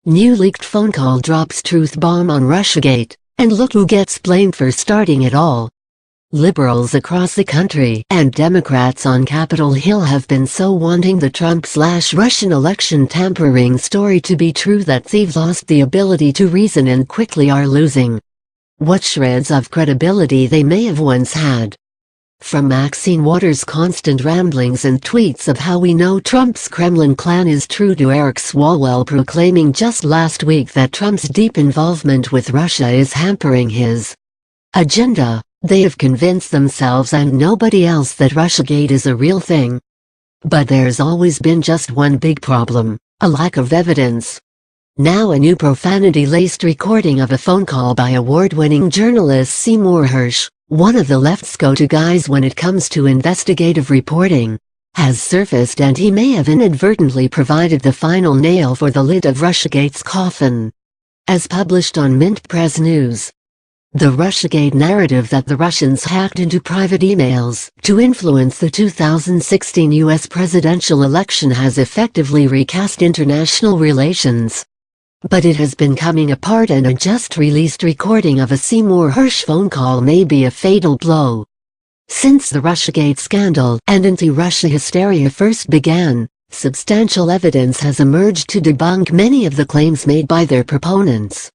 New leaked phone call drops truth bomb on Russiagate, and look who gets blamed for starting it all. Liberals across the country and Democrats on Capitol Hill have been so wanting the Trump/Russian election tampering story to be true that they've lost the ability to reason and quickly are losing what shreds of credibility they may have once had. From Maxine Waters' constant ramblings and tweets of how we know Trump's Kremlin clan is true to Eric Swalwell proclaiming just last week that Trump's deep involvement with Russia is hampering his agenda, they have convinced themselves and nobody else that Russiagate is a real thing. But there's always been just one big problem: a lack of evidence. Now a new profanity-laced recording of a phone call by award-winning journalist Seymour Hersh, one of the left's go-to guys when it comes to investigative reporting, has surfaced, and he may have inadvertently provided the final nail for the lid of Russiagate's coffin. As published on Mint Press News, the Russiagate narrative that the Russians hacked into private emails to influence the 2016 U.S. presidential election has effectively recast international relations. But it has been coming apart, and a just-released recording of a Seymour Hersh phone call may be a fatal blow. Since the Russiagate scandal and anti-Russia hysteria first began, substantial evidence has emerged to debunk many of the claims made by their proponents.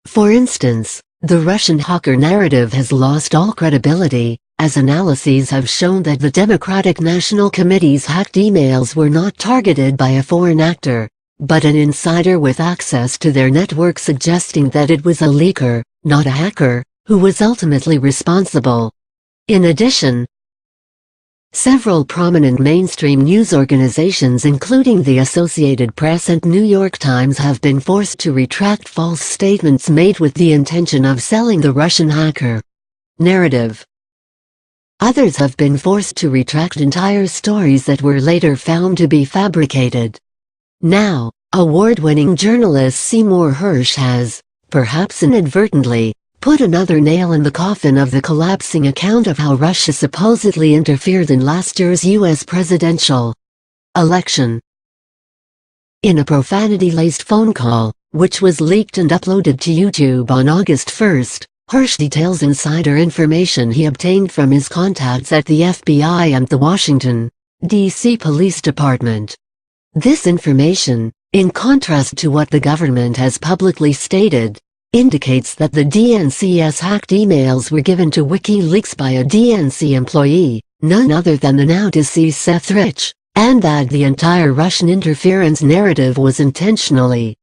For instance, the Russian hacker narrative has lost all credibility, as analyses have shown that the Democratic National Committee's hacked emails were not targeted by a foreign actor, but an insider with access to their network, suggesting that it was a leaker, not a hacker, who was ultimately responsible. In addition, several prominent mainstream news organizations including the Associated Press and New York Times have been forced to retract false statements made with the intention of selling the Russian hacker narrative. Others have been forced to retract entire stories that were later found to be fabricated. Now, award-winning journalist Seymour Hersh has, perhaps inadvertently, put another nail in the coffin of the collapsing account of how Russia supposedly interfered in last year's U.S. presidential election. In a profanity-laced phone call, which was leaked and uploaded to YouTube on August 1, Hersh details insider information he obtained from his contacts at the FBI and the Washington, D.C. Police Department. This information, in contrast to what the government has publicly stated, indicates that the DNC's hacked emails were given to WikiLeaks by a DNC employee, none other than the now-deceased Seth Rich, and that the entire Russian interference narrative was intentionally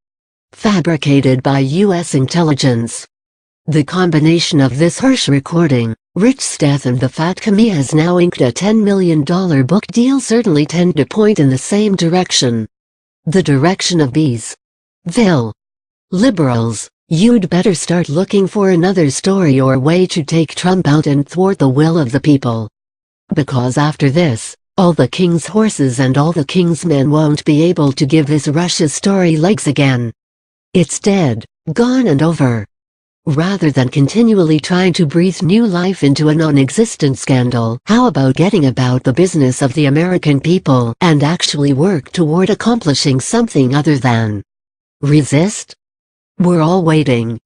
fabricated by U.S. intelligence. The combination of this Hersh recording, Rich's death, and the fact Comey has now inked a $10 million book deal certainly tend to point in the same direction. The direction of Beesville. Liberals, you'd better start looking for another story or way to take Trump out and thwart the will of the people. Because after this, all the king's horses and all the king's men won't be able to give this Russia story legs again. It's dead, gone and over. Rather than continually trying to breathe new life into a non-existent scandal, how about getting about the business of the American people and actually work toward accomplishing something other than resist? We're all waiting.